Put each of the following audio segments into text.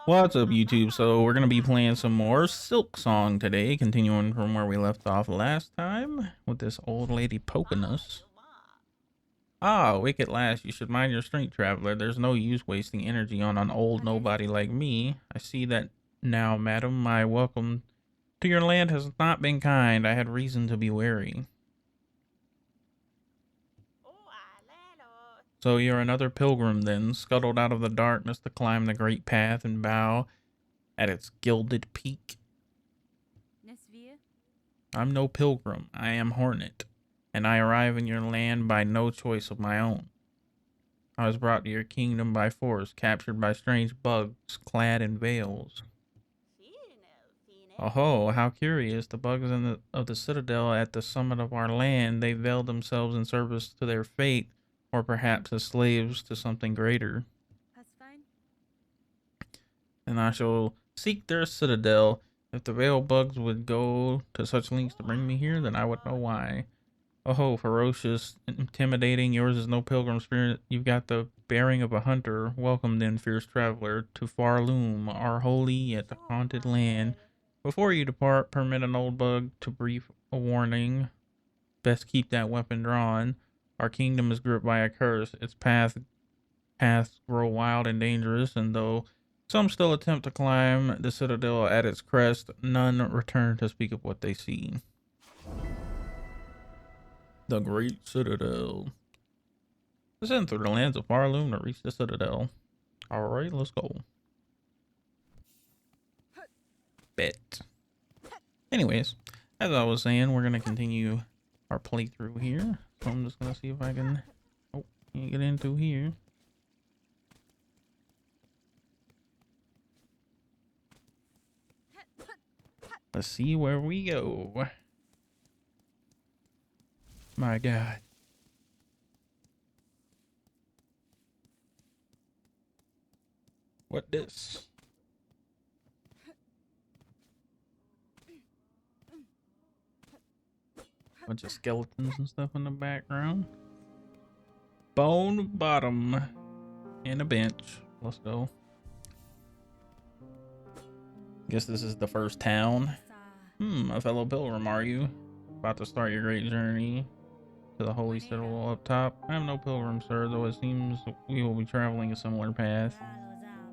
What's up, YouTube? So we're gonna be playing some more Silksong today, continuing from where we left off last time with this old lady poking us. Ah, wicked lass, you should mind your strength, traveler. There's no use wasting energy on an old nobody like me. I see that now, madam. My welcome to your land has not been kind. I had reason to be wary. So you're another pilgrim then, scuttled out of the darkness to climb the great path and bow at its gilded peak. I'm no pilgrim, I am Hornet, and I arrive in your land by no choice of my own. I was brought to your kingdom by force, captured by strange bugs clad in veils. Oh, how curious, the bugs of the citadel at the summit of our land, they veiled themselves in service to their fate, or perhaps as slaves to something greater. And I shall seek their citadel. If the veiled bugs would go to such lengths to bring me here, then I would know why. Oh, ferocious, intimidating, yours is no pilgrim spirit. You've got the bearing of a hunter. Welcome then, fierce traveler, to Farloom, our holy yet haunted land. Before you depart, permit an old bug to brief a warning. Best keep that weapon drawn. Our kingdom is gripped by a curse. Its paths grow wild and dangerous, and though some still attempt to climb the citadel at its crest, none return to speak of what they see. The Great Citadel. Descend through the lands of Farloom to reach the citadel. Alright, let's go. Bet. Anyways, as I was saying, we're going to continue our playthrough here. So I'm just going to see if I can... Oh, can't get into here. Let's see where we go. My God. What this? Bunch of skeletons and stuff in the background. Bonebottom. And a bench. Let's go. Guess this is the first town. A fellow pilgrim, are you? About to start your great journey to the holy citadel up top? I am no pilgrim, sir, though it seems we will be traveling a similar path.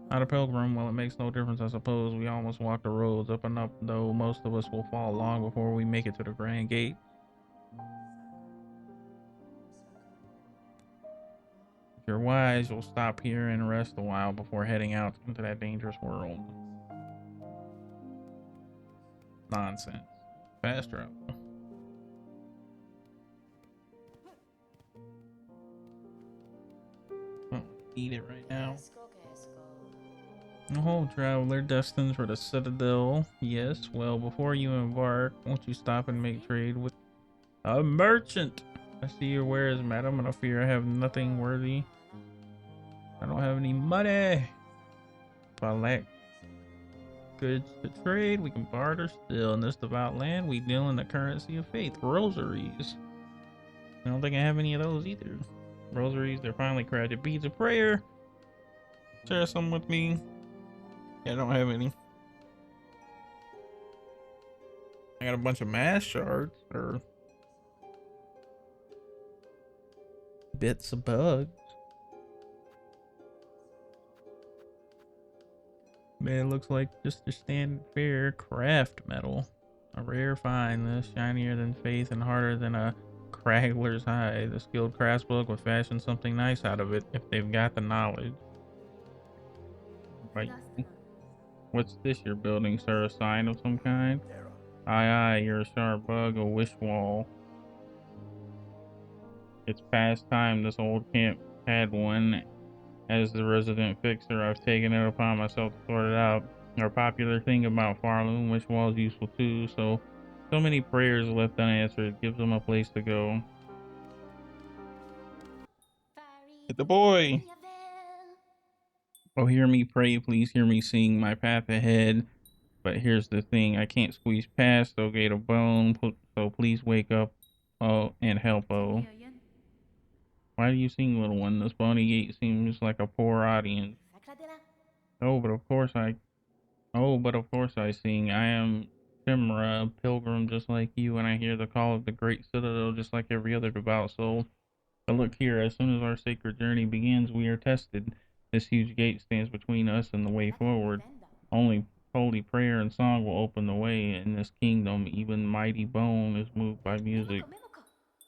Not a pilgrim, well, it makes no difference, I suppose. We almost walk the roads up and up, though most of us will fall long before we make it to the grand gate. If you're wise, you'll stop here and rest a while before heading out into that dangerous world. Nonsense. Fast travel. Eat it right now. Oh, traveler, destined for the citadel. Yes, well, before you embark, won't you stop and make trade with a merchant? I see your wares, madam, and I fear I have nothing worthy. I don't have any money. If I lack goods to trade, we can barter still. In this devout land, we deal in the currency of faith, rosaries. I don't think I have any of those either. Rosaries, they're finely crafted beads of prayer. Share some with me. Yeah, I don't have any. I got a bunch of mass shards or bits of bugs. Man, it looks like just your standard fare craft metal. A rare find, this shinier than faith and harder than a craggler's hide. The skilled craftsbug will fashion something nice out of it if they've got the knowledge. Right. What's this you're building, sir? A sign of some kind? Aye, aye, you're a sharp bug, a wish wall. It's past time this old camp had one. As the resident fixer, I've taken it upon myself to sort it out. Our popular thing about Farloom, wish wall's useful too, so many prayers left unanswered, gives them a place to go. Hit the boy! Oh, hear me pray, please hear me sing, my path ahead. But here's the thing, I can't squeeze past, oh gate of bone, so please wake up, oh, and help, oh. Why do you sing, little one? This bony gate seems like a poor audience. Oh, but of course I Oh, but of course I sing. I am Pimra, a pilgrim just like you, and I hear the call of the great citadel just like every other devout soul. But look here, as soon as our sacred journey begins, we are tested. This huge gate stands between us and the way forward. Only holy prayer and song will open the way in this kingdom. Even mighty Bone is moved by music.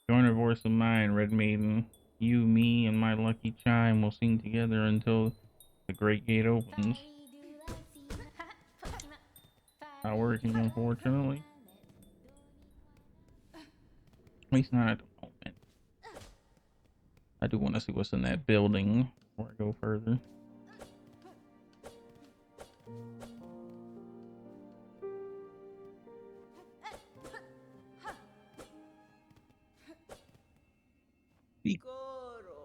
Join a voice of mine, Red Maiden. You, me, and my lucky chime will sing together until the great gate opens. Not working, unfortunately. At least not at the moment. I do want to see what's in that building before I go further.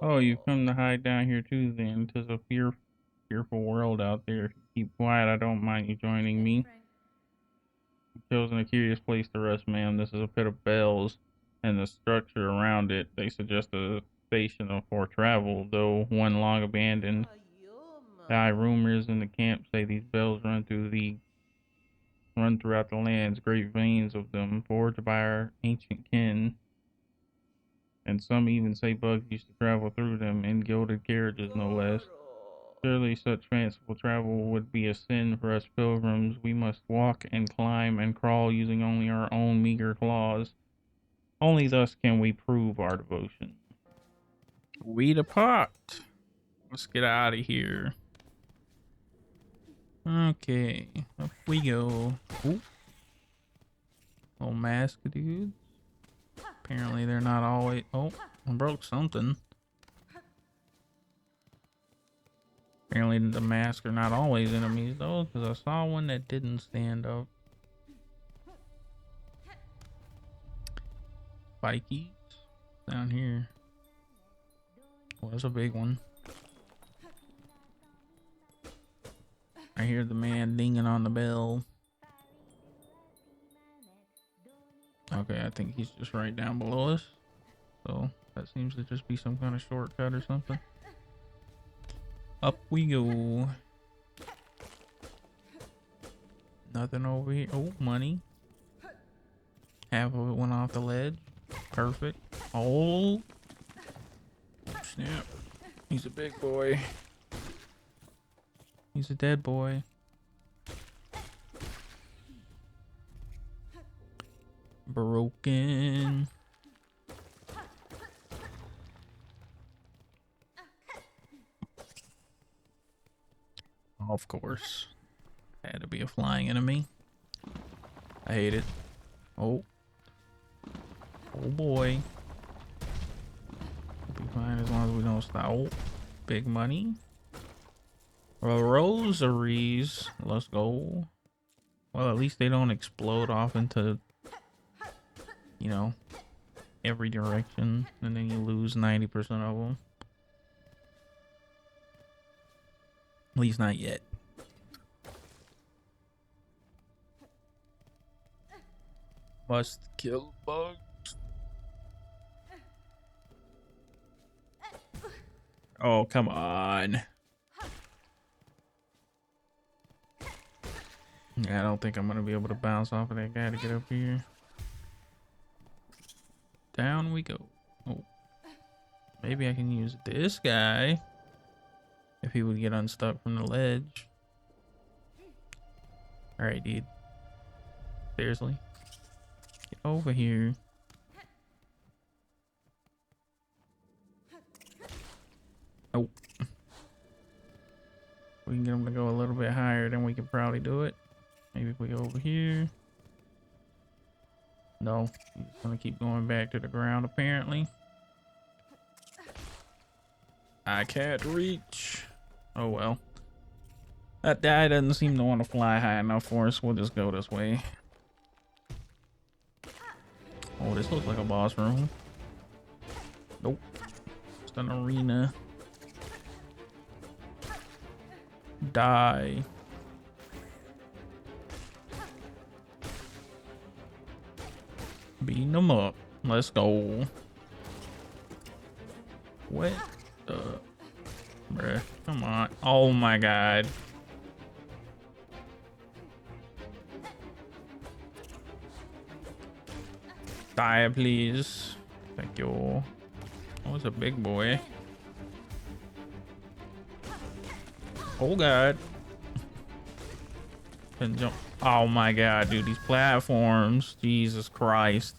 Oh, you've come to hide down here too then. 'Tis a fearful world out there. If you keep quiet, I don't mind you joining me. You've chosen a curious place to rest, ma'am. This is a pit of bells, and the structure around it, they suggest a station for travel, though one long abandoned. Die rumors in the camp say these bells run throughout the lands, great veins of them, forged by our ancient kin. And some even say bugs used to travel through them in gilded carriages, no less. Surely such fanciful travel would be a sin for us pilgrims. We must walk and climb and crawl using only our own meager claws. Only thus can we prove our devotion. We depart. Let's get out of here. Okay, up we go. Ooh. Little mask dudes. Apparently they're not always... Oh, I broke something. Apparently the masks are not always enemies though, because I saw one that didn't stand up. Bikies down here. Oh, there's a big one. I hear the man dinging on the bell. Okay, I think he's just right down below us. So that seems to just be some kind of shortcut or something. Up we go. Nothing over here. Oh, money. Half of it went off the ledge. Perfect. Oh. Snap. He's a big boy. He's a dead boy. Broken. Of course. Had to be a flying enemy. I hate it. Oh. Oh boy. We'll be fine as long as we don't stop. Oh. Big money. Rosaries. Let's go. Well, at least they don't explode off into, you know, every direction. And then you lose 90% of them. At least not yet. Must kill bugs. Oh, come on. Yeah, I don't think I'm gonna be able to bounce off of that guy to get up here. Down we go. Oh. Maybe I can use this guy. If he would get unstuck from the ledge. Alright, dude. Seriously? Get over here. Oh. We can get him to go a little bit higher, then we can probably do it. Maybe if we go over here. No. He's gonna keep going back to the ground, apparently. I can't reach. Oh well. That guy doesn't seem to want to fly high enough for us. We'll just go this way. Oh, this looks like a boss room. Nope. Just an arena. Die. Beating them up. Let's go. What the... Bruh, come on. Oh my god. Die, please. Thank you. Oh, it's a big boy. Oh god. Can jump. Oh my god, dude, these platforms. Jesus Christ.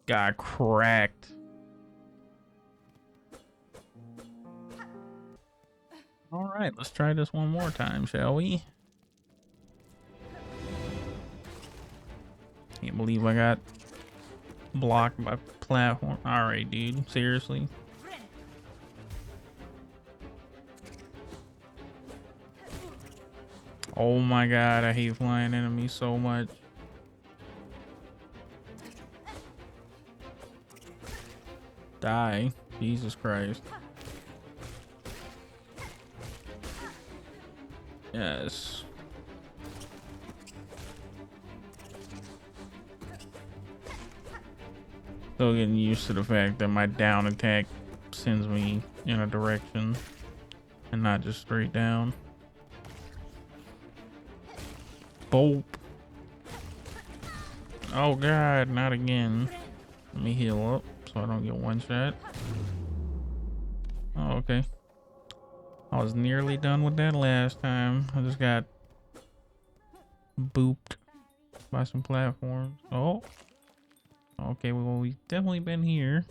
Got cracked. All right, let's try this one more time, shall we? Can't believe I got blocked by platform. All right, dude, seriously. Oh my god, I hate flying enemies so much. Die. Jesus Christ. Yes. Still getting used to the fact that my down attack sends me in a direction and not just straight down. Boop. Oh god, not again. Let me heal up so I don't get one shot. Oh, okay. I was nearly done with that last time. I just got booped by some platforms. Oh. Okay, well, we've definitely been here.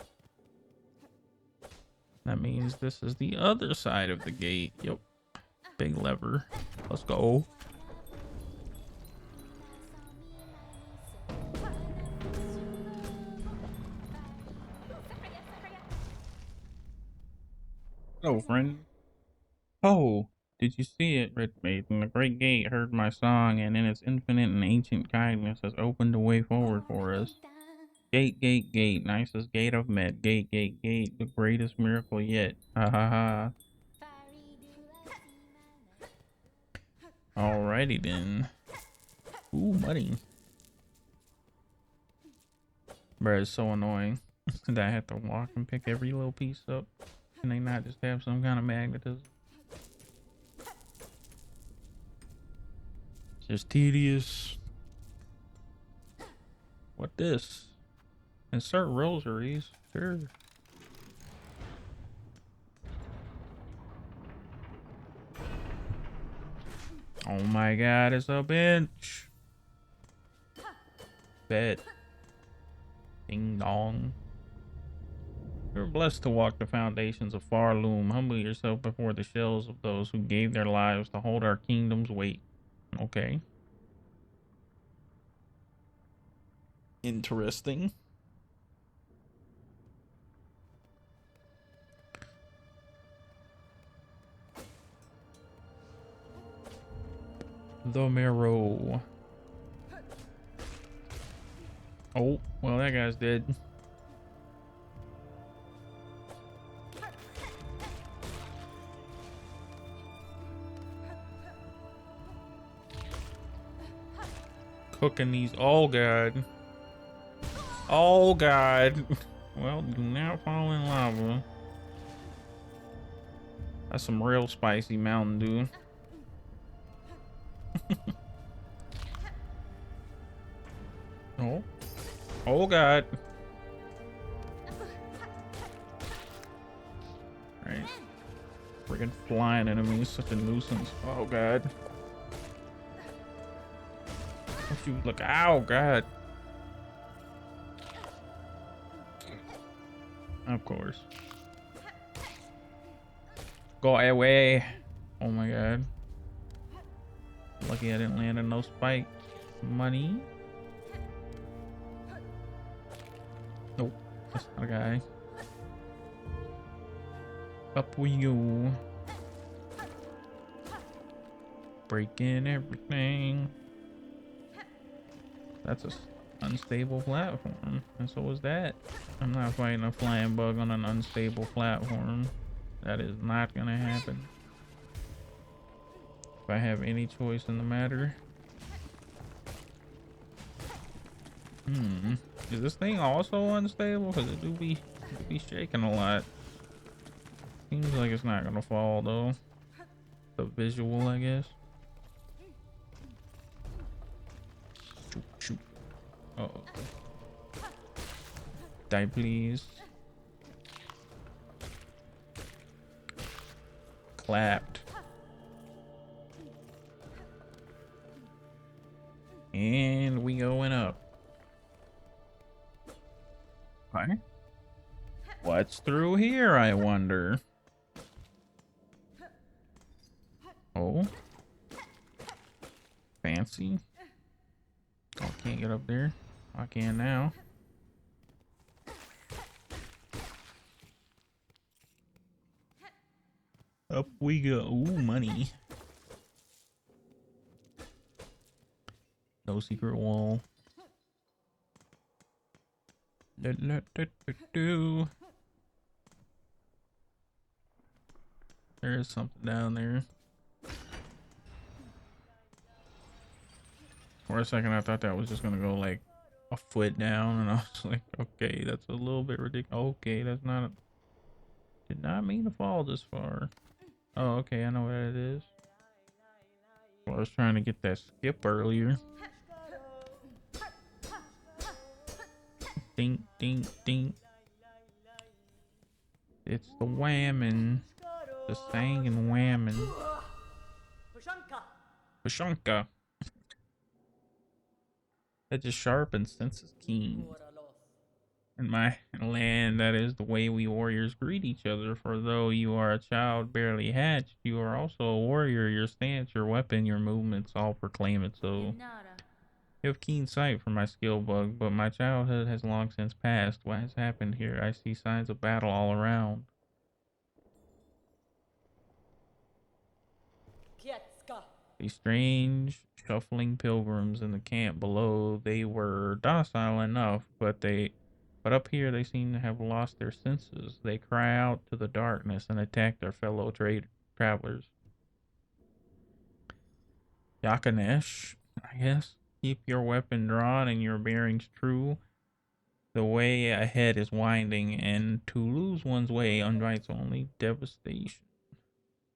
That means this is the other side of the gate. Yep. Big lever. Let's go. Hello, friend. Oh, did you see it, Red Maiden? The great gate heard my song, and in its infinite and ancient kindness has opened a way forward for us. Gate, gate, gate, nicest gate I've met. Gate, gate, gate, the greatest miracle yet. Ha ha ha. Alrighty then. Ooh, money. Bruh, it's so annoying that I have to walk and pick every little piece up. Can they not just have some kind of magnetism? It's just tedious. What this? Insert rosaries. Sure. Oh my god, it's a bench. Bet. Ding dong. You're blessed to walk the foundations of Farloom. Humble yourself before the shells of those who gave their lives to hold our kingdom's weight. Okay. Interesting. The Marrow. Oh, well, that guy's dead. Cooking these. Oh, God. Oh, God. Well, do not fall in lava. That's some real spicy Mountain Dew. Oh. Oh, God. Right. Friggin' flying enemies, such a nuisance. Oh, God. Don't you look. Ow, God. Of course. Go away. Oh, my God. Lucky I didn't land in no spike. Money. Nope. That's not a guy. Up we go. Breaking everything. That's a unstable platform. And so is that. I'm not fighting a flying bug on an unstable platform. That is not gonna happen. If I have any choice in the matter. Is this thing also unstable? Because it do be shaking a lot. Seems like it's not gonna fall though. The visual, I guess. Shoot, shoot. Uh-oh. Die, please. Clapped. And we going up. Okay. What's through here, I wonder? Oh. Fancy. Oh, I can't get up there. I can now. Up we go. Ooh, money. No secret wall. Do. There's something down there. For a second, I thought that was just gonna go like a foot down, and I was like, okay, that's a little bit ridiculous. Okay, that's not. Did not mean to fall this far. Oh, okay, I know what it is. Well, I was trying to get that skip earlier. Ding, ding, ding. It's the whammon. The sang and whammon. Pashanka. That just sharp and senses keen. In my land, that is the way we warriors greet each other. For though you are a child barely hatched, you are also a warrior. Your stance, your weapon, your movements all proclaim it so. You have keen sight for my skill bug, but my childhood has long since passed. What has happened here? I see signs of battle all around. These strange, shuffling pilgrims in the camp below, they were docile enough, but up here they seem to have lost their senses. They cry out to the darkness and attack their fellow travelers. Yakanesh, I guess. Keep your weapon drawn and your bearings true. The way ahead is winding, and to lose one's way invites only devastation.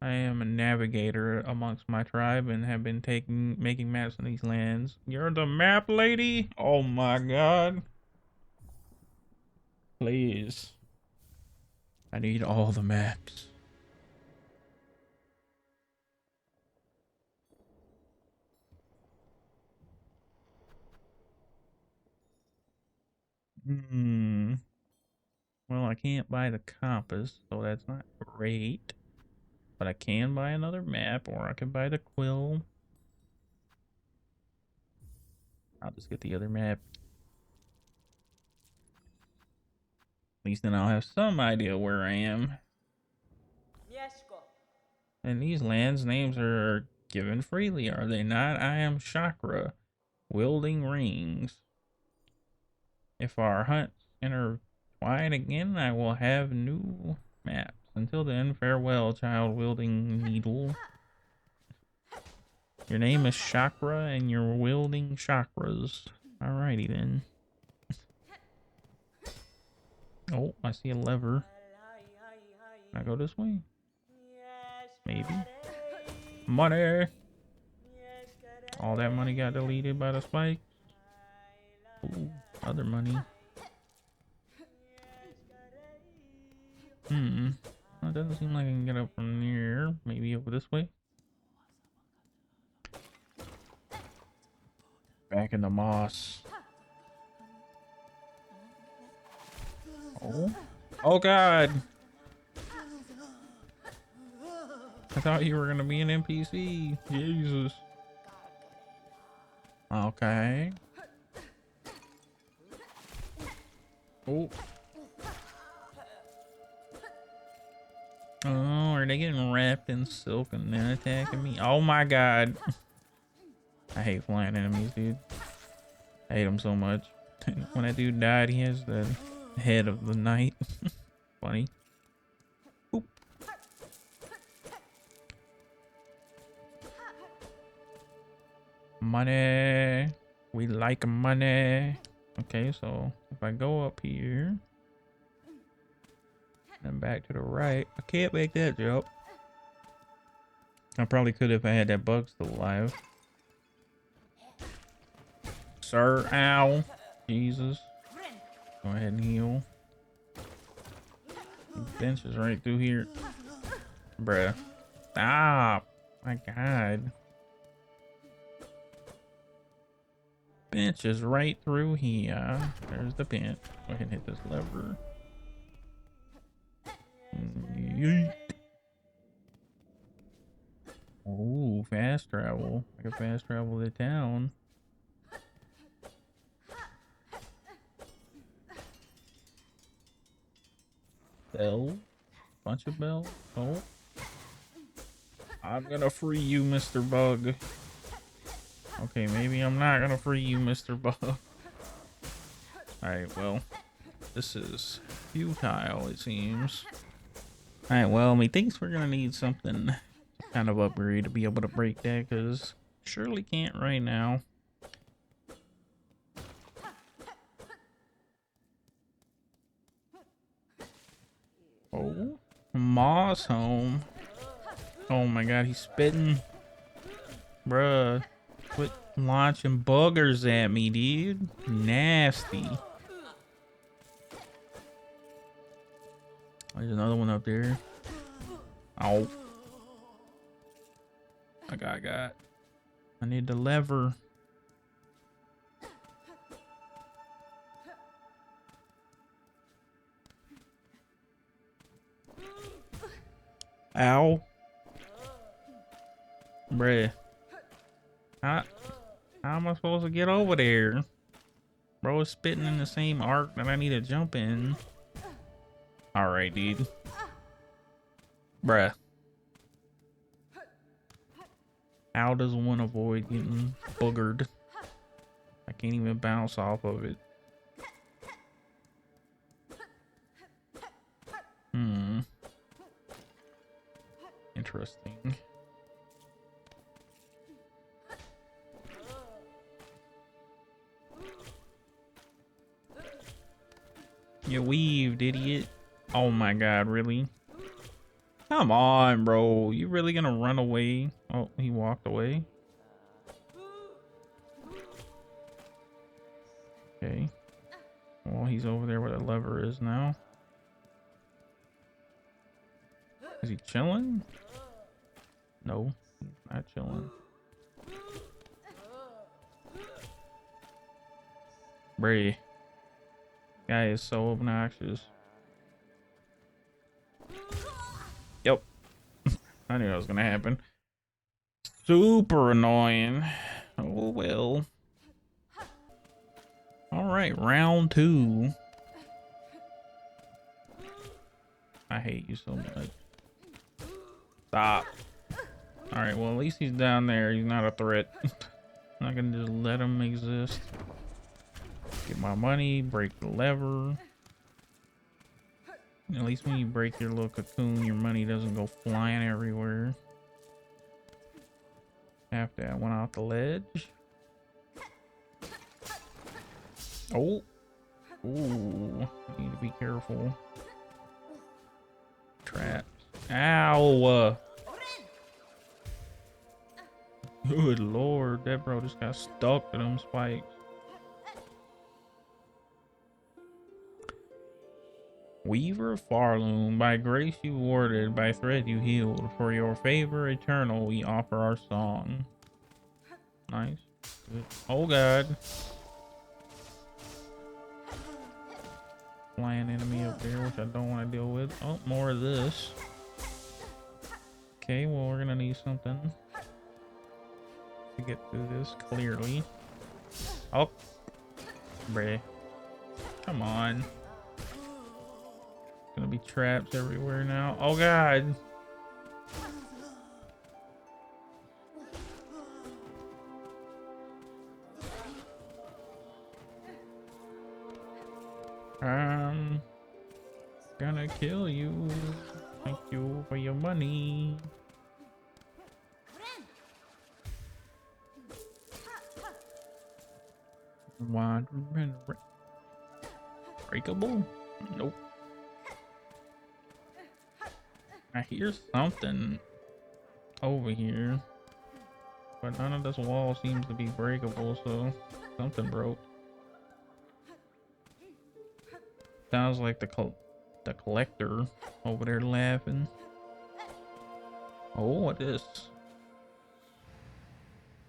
I am a navigator amongst my tribe and have been making maps in these lands. You're the map lady? Oh my god. Please. I need all the maps. Well, I can't buy the compass, so that's not great. But I can buy another map, or I can buy the quill. I'll just get the other map. At least then I'll have some idea where I am. And these lands' names are given freely, are they not? I am Shakra, wielding rings. If our hunts intertwine again, I will have new maps. Until then, farewell, child wielding needle. Your name is Shakra, and you're wielding chakras. Alrighty then. Oh, I see a lever. Can I go this way? Maybe. Money! All that money got deleted by the spike. Ooh, other money. It doesn't seem like I can get up from here. Maybe over this way. Back in the moss. Oh. Oh god! I thought you were gonna be an NPC. Jesus. Okay. Oh. Oh, are they getting wrapped in silk and then attacking me? Oh my god. I hate flying enemies, dude. I hate them so much. When that dude died, he has the head of the knight. Funny. Oop. Money. We like money. Okay, so if I go up here and back to the right, I can't make that jump. I probably could if I had that bug still alive. Sir, ow. Jesus. Go ahead and heal. Bench is right through here. Bruh. Stop. My God. Bench is right through here. There's the bench. Go ahead and hit this lever. Yeet. Oh, fast travel. I can fast travel to town. Bell. Bunch of bells. Oh. I'm gonna free you, Mr. Bug. Okay, maybe I'm not gonna free you, Mr. Bug. Alright, well. This is futile, it seems. Alright, well, methinks we're gonna need something kind of upgrade to be able to break that, because surely can't right now. Oh, Moss home. Oh my God, he's spitting. Bruh, quit launching buggers at me, dude. Nasty. There's another one up there. Oh. I got. I need the lever. Ow. Bruh. How am I supposed to get over there? Bro is spitting in the same arc that I need to jump in. Alright, dude. Bruh. How does one avoid getting boogered? I can't even bounce off of it. Interesting. You weaved, idiot. Oh my God, really? Come on, bro. You really gonna run away? Oh, he walked away. Okay. Well, he's over there where the lever is now. Is he chilling? No, he's not chilling. Bray. Guy is so obnoxious. Yep. I knew that was gonna happen. Super annoying. Oh well. Alright, round 2. I hate you so much. Stop. Alright, well at least he's down there. He's not a threat. I'm not gonna just let him exist. Get my money, break the lever. At least when you break your little cocoon, your money doesn't go flying everywhere. After I went off the ledge. Oh. Ooh. I need to be careful. Traps. Ow. Good lord, that bro just got stuck to them spikes. Weaver Farloom, by grace you warded, by thread you healed. For your favor eternal, we offer our song. Nice. Good. Oh God. Flying enemy up there, which I don't want to deal with. Oh, more of this. Okay, well, we're gonna need something to get through this clearly. Oh. Bruh. Come on. Gonna be traps everywhere now. Oh God. I'm gonna kill you. Thank you for your money. Wandering breakable? Nope. I hear something over here, but none of this wall seems to be breakable, so something broke. Sounds like the collector over there laughing. Oh, what is?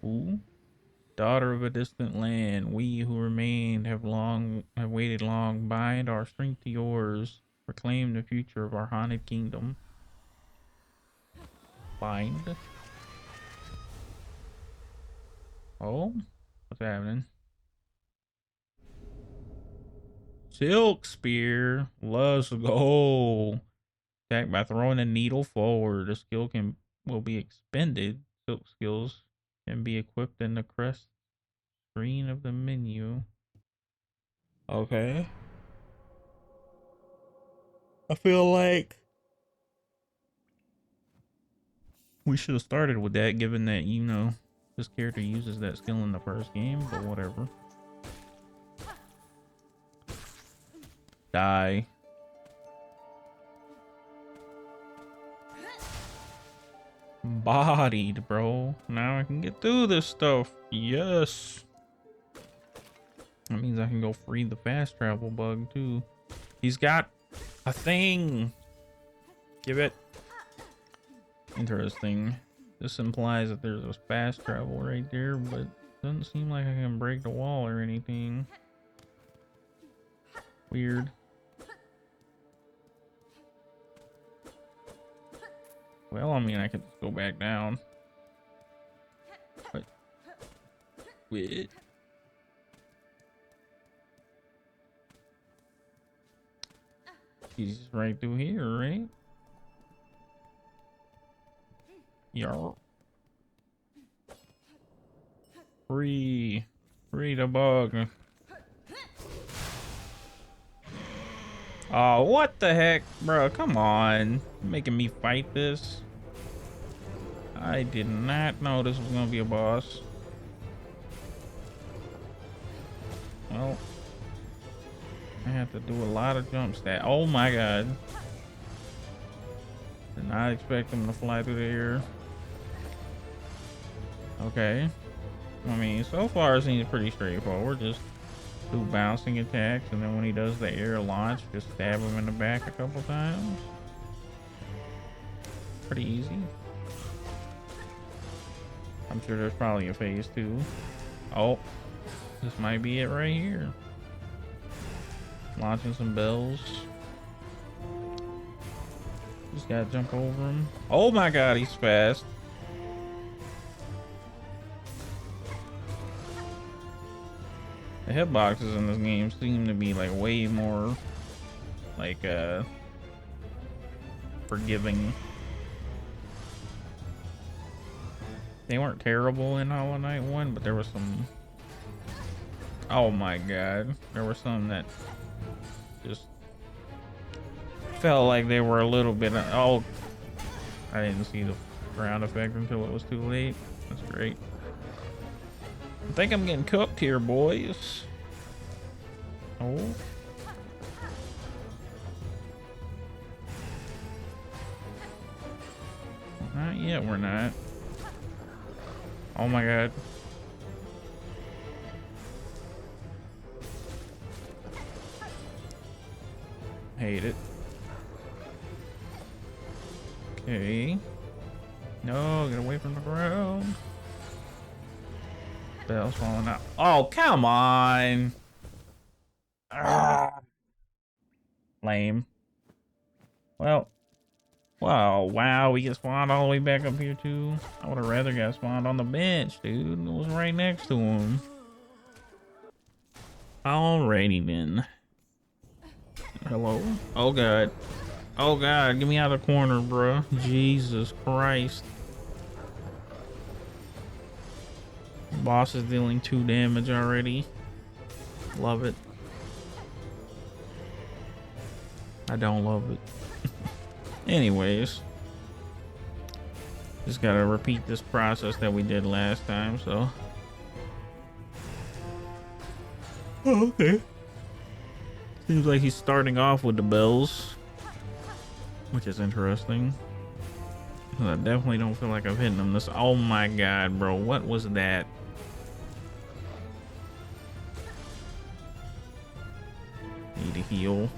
Ooh. Daughter of a distant land, we who remained have waited long. Bind our strength to yours. Proclaim the future of our haunted kingdom. Bind. Oh, what's happening? Silk spear. Let's go. Attack by throwing a needle forward. The skill will be expended. Silk skills can be equipped in the crest screen of the menu. Okay. I feel like we should have started with that, given that, you know, this character uses that skill in the first game, but whatever. Die. Bodied, bro. Now I can get through this stuff. Yes. That means I can go free the fast travel bug, too. He's got a thing. Give it. Interesting. This implies that there's a fast travel right there, but doesn't seem like I can break the wall or anything. Weird. Well, I mean, I could just go back down. What? Wait. He's right through here, right? Yarr. Free the bug. Oh, what the heck, bro? Come on, you're making me fight this. I did not know this was gonna be a boss. Well, I have to do a lot of jumps. That, oh my god, did not expect him to fly through the air. Okay, I mean, so far it seems pretty straightforward. Just do bouncing attacks, and then when he does the air launch, just stab him in the back a couple times. Pretty easy. I'm sure there's probably a phase 2. Oh, this might be it right here. Launching some bells. Just gotta jump over him. Oh my god, he's fast. The hitboxes in this game seem to be like way more like forgiving. They weren't terrible in Hollow Knight 1, but there was some, oh my god, there were some that just felt like they were a little bit, oh, I didn't see the ground effect until it was too late. That's great. I think I'm getting cooked here, boys. Oh. Not yet, we're not. Oh my god. Hate it. Okay. No, get away from the ground. Bell's falling out. Oh, come on. Ah. Lame. Well. Wow, wow, we get spawned all the way back up here too. I would have rather got spawned on the bench, dude. It was right next to him. Alrighty then. Hello? Oh god. Oh god, get me out of the corner, bro. Jesus Christ. Boss is dealing 2 damage already. Love it. I don't love it. Anyways, just gotta repeat this process that we did last time, so. Oh, okay. Seems like he's starting off with the bells, which is interesting. I definitely don't feel like I've hit him this. Oh my god, bro, what was that? Need to heal.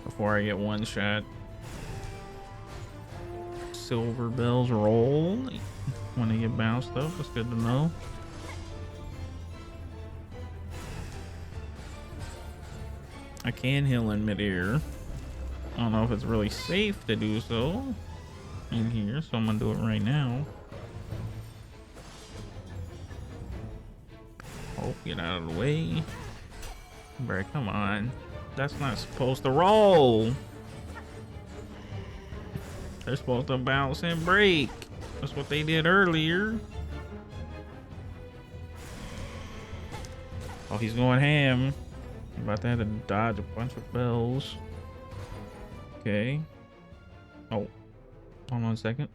before I get one shot. Silver bells roll when they get bounced up. That's good to know. I can heal in midair. I don't know if it's really safe to do so in here, so I'm gonna do it right now. Oh, get out of the way. Bro, come on. That's not supposed to roll. They're supposed to bounce and break. That's what they did earlier. Oh, he's going ham. I'm about to have to dodge a bunch of bells. Okay. Oh, hold on a second.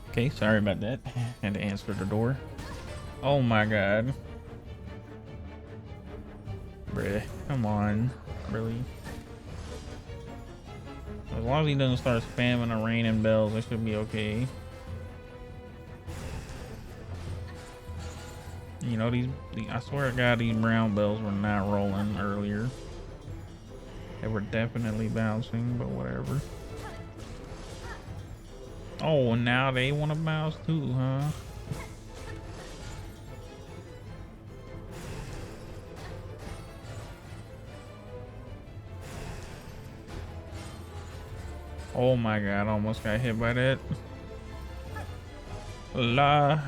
Okay, sorry about that. Had to answer the door. Oh my god. Bruh, come on. Really? As long as he doesn't start spamming the raining bells, it should be okay. You know, I swear to God, these brown bells were not rolling earlier. They were definitely bouncing, but whatever. Oh, and now they want to bounce too, huh? Oh my god, I almost got hit by that. La.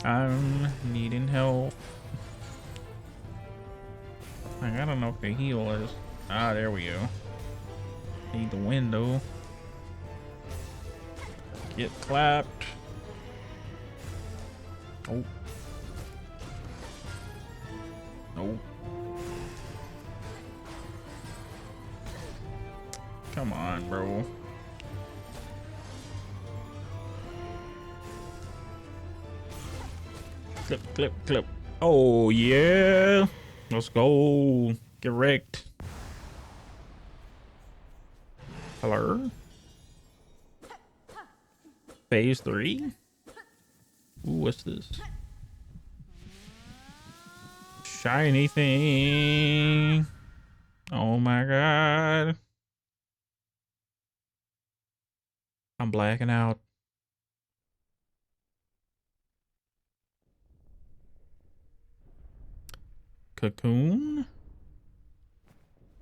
I'm needing help. I don't know if the heal is. Ah, there we go. Need the window. Get clapped. Oh. Nope. Come on, bro. Clip, clip, clip. Oh, yeah. Let's go. Get wrecked. Hello? Phase 3? Ooh, what's this? Shiny thing. Oh my god. I'm blacking out. Cocoon?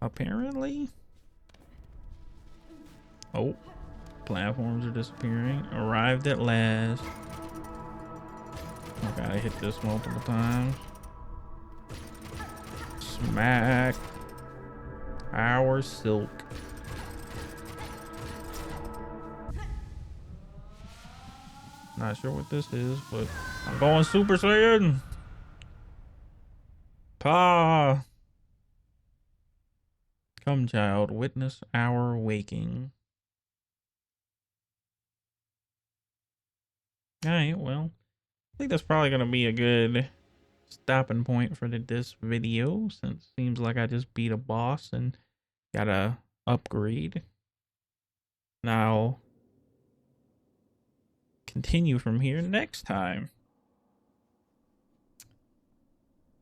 Apparently. Oh, platforms are disappearing. Arrived at last. Oh god, I hit this multiple times. Smack. Our silk. Not sure what this is, but I'm going Super Saiyan. Pa. Come, child, witness our waking. Alright, well, I think that's probably going to be a good stopping point for this video, since it seems like I just beat a boss and got a upgrade. Now, continue from here next time.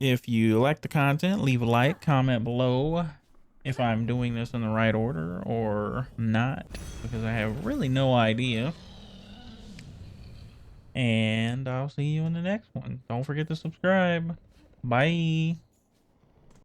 If you like the content, leave a like, comment below if I'm doing this in the right order or not, because I have really no idea. And I'll see you in the next one. Don't forget to subscribe. Bye.